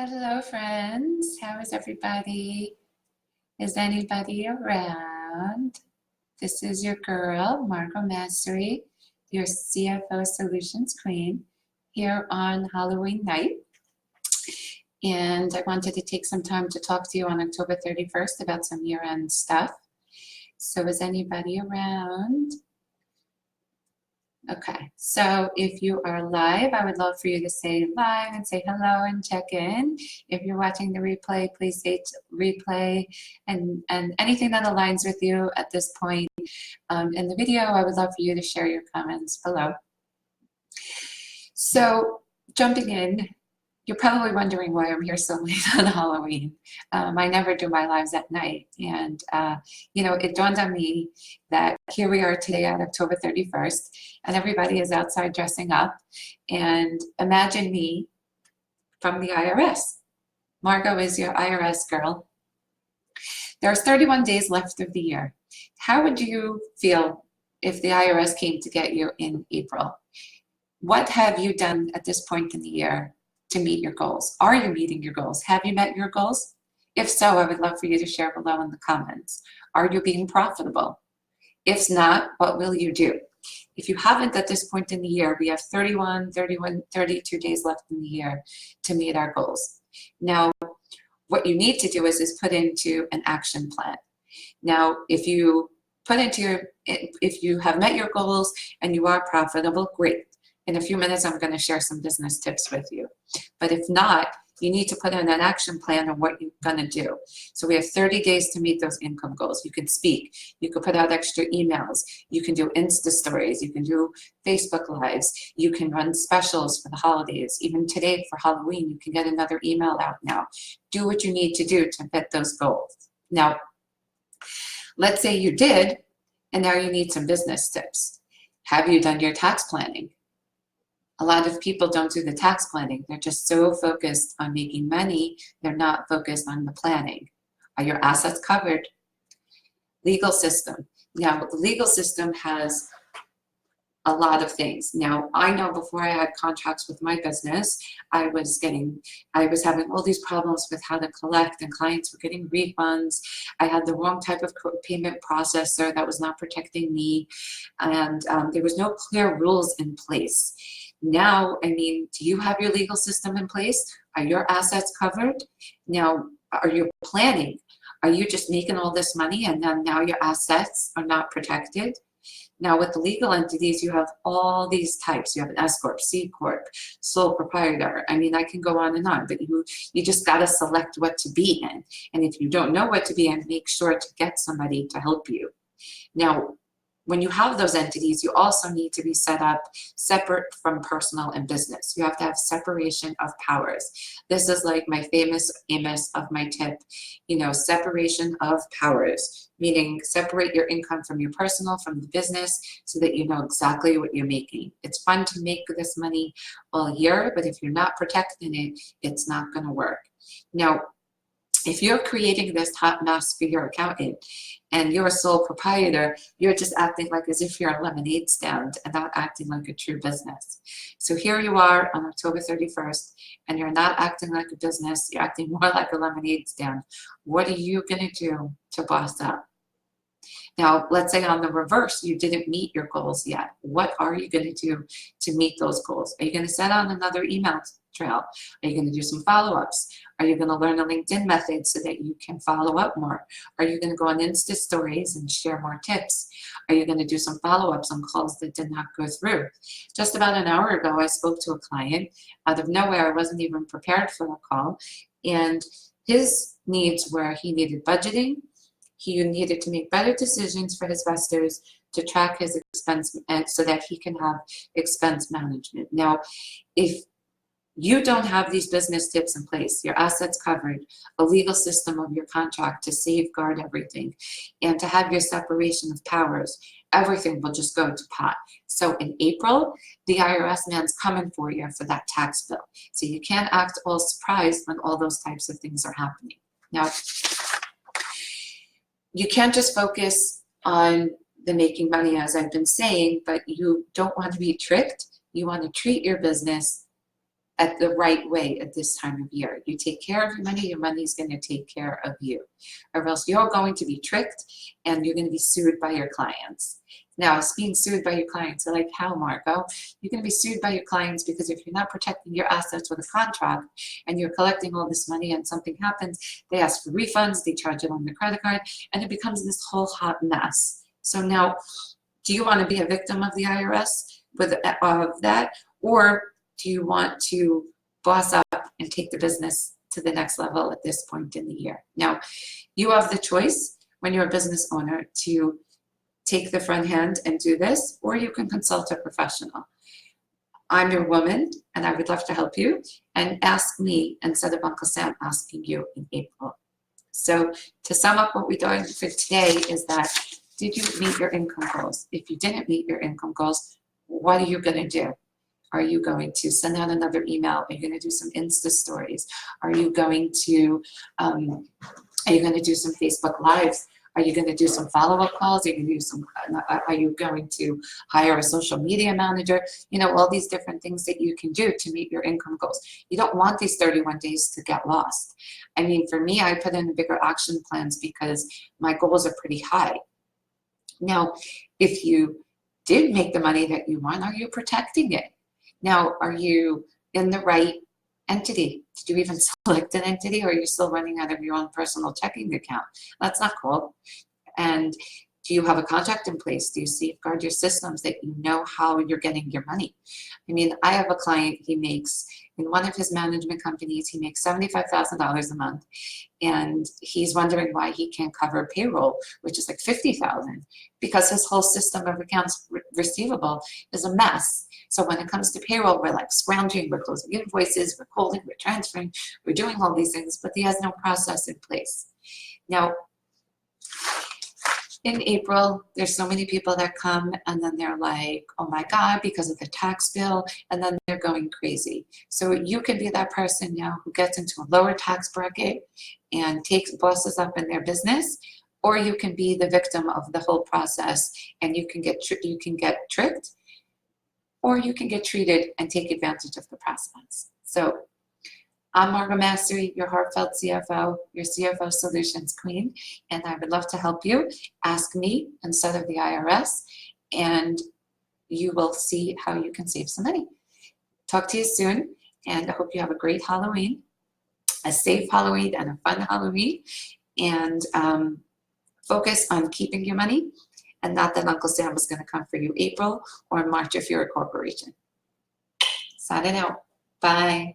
Hello, friends. How is everybody? Is anybody around? This is your girl, Margot Mastery, your CFO Solutions Queen, here on Halloween night. And I wanted to take some time to talk to you on October 31st about some year-end stuff. So is anybody around? Okay, so if you are live, I would love for you to say live and say hello and check in. If you're watching the replay, please say replay and anything that aligns with you at this point in the video. I would love for you to share your comments below. So jumping in, you're probably wondering why I'm here so late on Halloween. I never do my lives at night. And, you know, it dawned on me that here we are today on October 31st, and everybody is outside dressing up. And imagine me from the IRS. Margot is your IRS girl. There's 31 days left of the year. How would you feel if the IRS came to get you in April? What have you done at this point in the year to meet your goals? Are you meeting your goals? Have you met your goals? If so, I would love for you to share below in the comments. Are you being profitable? If not, what will you do? If you haven't at this point in the year, we have 32 days left in the year to meet our goals. Now, what you need to do is put into an action plan. Now, if you have met your goals and you are profitable, great. In a few minutes, I'm going to share some business tips with you. But if not, you need to put in an action plan on what you're going to do. So we have 30 days to meet those income goals. You can speak. You can put out extra emails. You can do Insta stories. You can do Facebook Lives. You can run specials for the holidays. Even today for Halloween, you can get another email out now. Do what you need to do to hit those goals. Now, let's say you did, and now you need some business tips. Have you done your tax planning? A lot of people don't do the tax planning. They're just so focused on making money, they're not focused on the planning. Are your assets covered? Legal system. Now, the legal system has a lot of things. Now, I know before I had contracts with my business, I was having all these problems with how to collect, and clients were getting refunds. I had the wrong type of payment processor that was not protecting me, and there was no clear rules in place. Now, I mean, do you have your legal system in place? Are your assets covered? Now, are you planning? Are you just making all this money and then now your assets are not protected? Now, with the legal entities, you have all these types. You have an S Corp, C Corp, sole proprietor. I mean, I can go on and on, but you just got to select what to be in. And if you don't know what to be in, make sure to get somebody to help you. Now, when you have those entities, you also need to be set up separate from personal and business. You have to have separation of powers. This is like my famous Amos of my tip, you know, separation of powers, meaning separate your income from your personal, from the business, so that you know exactly what you're making. It's fun to make this money all year, but if you're not protecting it, it's not going to work. Now, if you're creating this hot mess for your accountant and you're a sole proprietor, you're just acting like as if you're a lemonade stand and not acting like a true business. So here you are on October 31st, and you're not acting like a business, you're acting more like a lemonade stand. What are you going to do to boss up? Now, let's say on the reverse, you didn't meet your goals yet. What are you going to do to meet those goals? Are you going to set on another email trail? Are you going to do some follow-ups? Are you going to learn a LinkedIn method so that you can follow up more? Are you going to go on Insta stories and share more tips? Are you going to do some follow-ups on calls that did not go through? Just about an hour ago, I spoke to a client. Out of nowhere, I wasn't even prepared for the call. And his needs were, he needed budgeting. He needed to make better decisions for his investors, to track his expense so that he can have expense management. Now, if you don't have these business tips in place, your assets covered, a legal system of your contract to safeguard everything, and to have your separation of powers, everything will just go to pot. So in April, the IRS man's coming for you for that tax bill. So you can't act all surprised when all those types of things are happening. Now, you can't just focus on the making money, as I've been saying, but you don't want to be tricked. You want to treat your business at the right way at this time of year. You take care of your money's going to take care of you, or else you're going to be tricked and you're going to be sued by your clients. Now, it's being sued by your clients. They're like, how, Margot? You're going to be sued by your clients because if you're not protecting your assets with a contract and you're collecting all this money and something happens, they ask for refunds, they charge it on the credit card, and it becomes this whole hot mess. So now, do you want to be a victim of the IRS of that, or do you want to boss up and take the business to the next level at this point in the year? Now, you have the choice when you're a business owner to take the front hand and do this, or you can consult a professional. I'm your woman, and I would love to help you, and ask me instead of Uncle Sam asking you in April. So to sum up what we're doing for today is that, did you meet your income goals? If you didn't meet your income goals, what are you going to do? Are you going to send out another email? Are you going to do some Insta stories? Are you going to do some Facebook Lives? Are you going to do some follow-up calls? Are you going to hire a social media manager? You know, all these different things that you can do to meet your income goals. You don't want these 31 days to get lost. I mean, for me, I put in bigger action plans because my goals are pretty high. Now, if you did make the money that you want, are you protecting it? Now, are you in the right entity? Did you even select an entity, or are you still running out of your own personal checking account? That's not cool. And do you have a contract in place? Do you safeguard your systems that you know how you're getting your money? I mean, I have a client, he makes, in one of his management companies, he makes $75,000 a month, and he's wondering why he can't cover payroll, which is like $50,000, because his whole system of accounts receivable is a mess. So when it comes to payroll, we're like scrounging, we're closing invoices, we're holding, we're transferring, we're doing all these things, but he has no process in place. Now, in April, there's so many people that come and then they're like, oh my God, because of the tax bill, and then they're going crazy. So you can be that person now who gets into a lower tax bracket and bosses up in their business, or you can be the victim of the whole process and you can get tricked, or you can get treated and take advantage of the process. So I'm Margo Mastery, your heartfelt CFO, your CFO Solutions Queen, and I would love to help you. Ask me instead of the IRS, and you will see how you can save some money. Talk to you soon, and I hope you have a great Halloween, a safe Halloween and a fun Halloween, and focus on keeping your money, and not that Uncle Sam was going to come for you April or March if you're a corporation. Signing out. Bye.